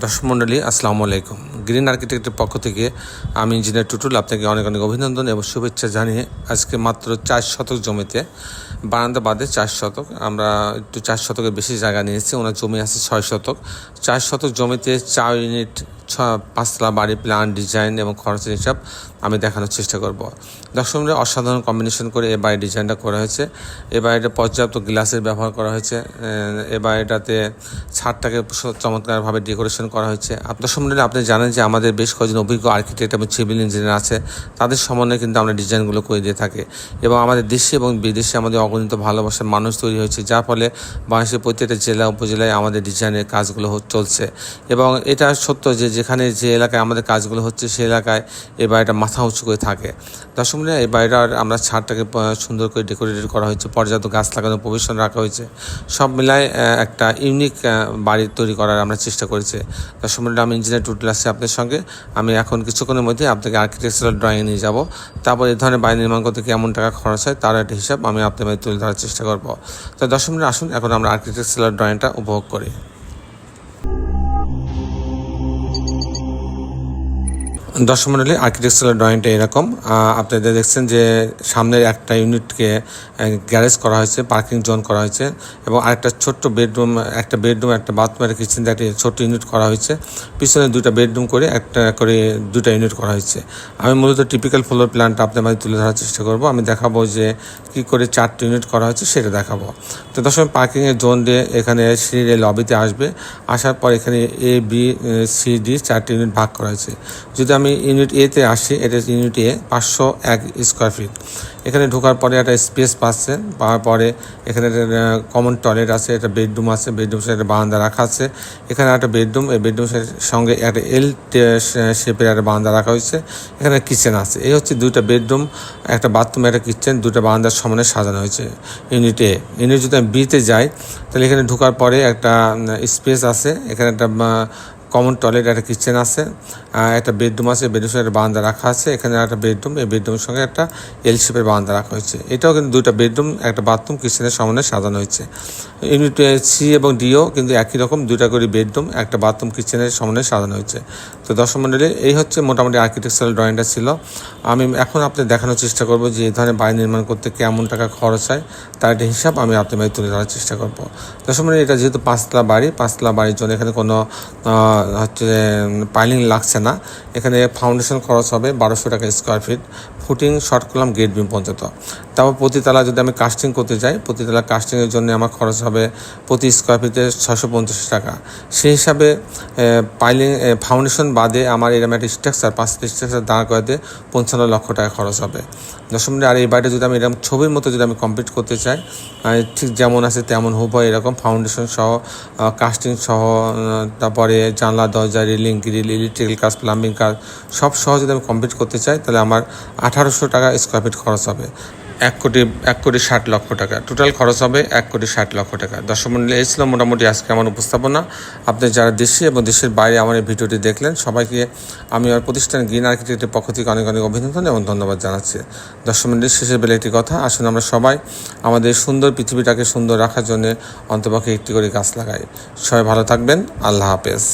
দর্শক মণ্ডলী আসসালামু আলাইকুম। গ্রিন আর্কিটেক্টের পক্ষ থেকে আমি ইঞ্জিনিয়ার টুটুল আপনাকে অনেক অনেক অভিনন্দন এবং শুভেচ্ছা জানিয়ে আজকে মাত্র 4 শতক জমিতে বারান্দা বাদে 4 শতক আমরা একটু 4 শতকের বেশি জায়গা নিয়েছি। ওনার জমি আছে 6 শতক। 4 শতক জমিতে 4 ইউনিট 5তলা বাড়ি প্ল্যান ডিজাইন এবং খরচের হিসাব আমি দেখানোর চেষ্টা করব। দর্শক মণ্ডলী অসাধারণ কম্বিনেশন করে এই বাড়ির ডিজাইনটা করা হয়েছে। এই বাড়িটা পর্যাপ্ত গ্লাসের ব্যবহার করা হয়েছে। এই বাড়িটাতে ছাদটাকে চমৎকারভাবে ডেকোরেশন করা হয়েছে। দর্শক মণ্ডলী আপনি জানেন যে আমাদের বেশ কয়েকজন অভিজ্ঞ আর্কিটেক্ট এবং সিভিল ইঞ্জিনিয়ার আছে, তাদের সমন্বয়ে কিন্তু আমরা ডিজাইনগুলো করে দিয়ে থাকি এবং আমাদের দেশে এবং বিদেশে আমাদের অগণিত ভালোবাসার মানুষ তৈরি হয়েছে, যার ফলে বাংলাদেশের প্রত্যেকটা জেলা উপজেলায় আমাদের ডিজাইনের কাজগুলো চলছে। এবং এটা সত্য যে যেখানে যে এলাকায় আমাদের কাজগুলো হচ্ছে সেই এলাকায় এই বাড়িটা মাথা উঁচু করে থাকে। দর্শক মণ্ডলী এই বাড়িটার আমরা ছাদটাকে সুন্দর করে ডেকোরেটেড করা হয়েছে, পর্যাপ্ত গাছ লাগানোর প্রভিশন রাখা হয়েছে। সব মিলায় একটা ইউনিক বাড়ি তৈরি করার আমরা চেষ্টা করেছি। দর্শক মণ্ডলী আমি ইঞ্জিনিয়ার টুটুল আসছি আপনাদের সঙ্গে। আমি এখন কিছুক্ষণের মধ্যে আপনাকে আর্কিটেকচারাল ড্রয়িং নিয়ে যাব, তারপর এই ধরনের বাড়ি নির্মাণ করতে কেমন টাকা খরচ হয় তার একটা হিসাব আমি আপনাদের তুলে ধরার চেষ্টা করব। তো দর্শক মণ্ডলী আসুন এখন আমরা আর্কিটেকচারাল ড্রয়িংটা উপভোগ করি। দর্শক মণ্ডলী আর্কিটেকচারাল ড্রয়িংটা এরকম। আপনাদের দেখছেন যে সামনের একটা ইউনিটকে গ্যারেজ করা হয়েছে, পার্কিং জোন করা হয়েছে এবং আরেকটা ছোট্ট বেডরুম, একটা বাথরুম, একটা কিচেন, একটা ছোট্ট ইউনিট করা হয়েছে। পিছনে 2টা বেডরুম করে একটা করে 2টা ইউনিট করা হয়েছে। আমি মূলত টিপিক্যাল ফ্লোর প্ল্যানটা আপনাদের মাঝে তুলে ধরার চেষ্টা করব। আমি দেখাবো যে কী করে 4টা ইউনিট করা হয়েছে সেটা দেখাবো। তো দর্শক পার্কিংয়ের জোন দিয়ে এখানে সিঁড়ির লবিতে আসবে, আসার পর এখানে এ বি সি ডি 4টি ইউনিট ভাগ করা হয়েছে। যদি আমি ইউনিট এতে আসি, এটা ইউনিট এ 501 স্কোয়ার ফিট। এখানে ঢোকার পরে একটা স্পেস পাচ্ছেন, পাওয়ার পরে এখানে কমন টয়লেট আছে, একটা বেডরুম আছে, বেডরুম সাথে একটা বারান্দা রাখা আছে। এখানে একটা বেডরুম, এই বেডরুম সঙ্গে একটা এল শেপের একটা বারান্দা রাখা হয়েছে। এখানে কিচেন আছে। এই হচ্ছে 2টা বেডরুম, একটা বাথরুম, একটা কিচেন, 2টা বারান্দার সমানে সাজানো হয়েছে ইউনিট এ। ইউনিট যদি আমি বিতে যাই তাহলে এখানে ঢোকার পরে একটা স্পেস আছে, এখানে একটা কমন টয়লেট, একটা কিচেন আছে, একটা বেডরুম আছে, বেডরুমের সঙ্গে একটা বারান্দা রাখা আছে। এখানে একটা বেডরুম, এই বেডরুমের সঙ্গে একটা এল শেপের বারান্দা রাখা হয়েছে। এটাও কিন্তু 2টা বেডরুম, একটা বাথরুম, কিচেনের সামনে সাজানো হয়েছে। ইউনিট সি এবং ডিও কিন্তু একই রকম, 2টা করে বেডরুম, একটা বাথরুম, কিচেনের সামনে সাজানো হয়েছে। তো দর্শক মণ্ডলী এই হচ্ছে মোটামুটি আর্কিটেকচারাল ড্রয়িংটা ছিল। আমি এখন আপনাদের দেখানোর চেষ্টা করব যে এই ধরনের বাড়ি নির্মাণ করতে কেমন টাকা খরচ হয় তার একটা হিসাব আমি আপনাদের তুলে ধরার চেষ্টা করব। দর্শক মণ্ডলী এটা যেহেতু 5তলা বাড়ি, 5তলা বাড়ির জন্য এখানে কোনো হচ্ছে পাইলিং লাগছে না। এখানে ফাউন্ডেশন খরচ হবে 1200 টাকা square feet, footing, short column, grade beam পর্যন্ত। তারপর প্রতিতলা যদি আমি কাস্টিং করতে যাই, প্রতিতলা কাস্টিংয়ের জন্য আমার খরচ হবে প্রতি স্কোয়ার ফিটে 650 টাকা। সেই হিসাবে পাইলিং ফাউন্ডেশন বাদে আমার এরকম একটা স্ট্রাকচার, 5টা স্ট্রাকচার দাঁড় করাতে 55 লক্ষ টাকা খরচ হবে। দর্শক মণ্ডলী আর এই বাড়িটা যদি আমি এরকম ছবির মতো যদি আমি কমপ্লিট করতে চাই, ঠিক যেমন আছে তেমন হুবহু এরকম ফাউন্ডেশন সহ, কাস্টিং সহ, তারপরে জানলা, দরজা, রেলিং, গ্রিল, ইলেকট্রিক্যাল কাজ, প্লাম্বিং কাজ সব সহ যদি আমি কমপ্লিট করতে চাই তাহলে আমার 1800 টাকা স্কোয়ার ফিট খরচ হবে। 1,60,00,000 টাকা টোটাল খরচ হবে, 1,60,00,000 টাকা। দর্শক মণ্ডলী এই ছিল মোটামুটি আজকে আমার উপস্থাপনা। আপনি যারা দেশে এবং দেশের বাইরে আমার এই ভিডিওটি দেখলেন সবাইকে আমি আমার প্রতিষ্ঠান গ্রিন আর্কিটেক্টের পক্ষ থেকে অনেক অনেক অভিনন্দন এবং ধন্যবাদ জানাচ্ছি। দর্শক মণ্ডলী শেষের বেলা একটি কথা, আসুন আমরা সবাই আমাদের সুন্দর পৃথিবীটাকে সুন্দর রাখার জন্য অন্তপক্ষে একটি করে গাছ লাগাই। সবাই ভালো থাকবেন। আল্লাহ হাফেজ।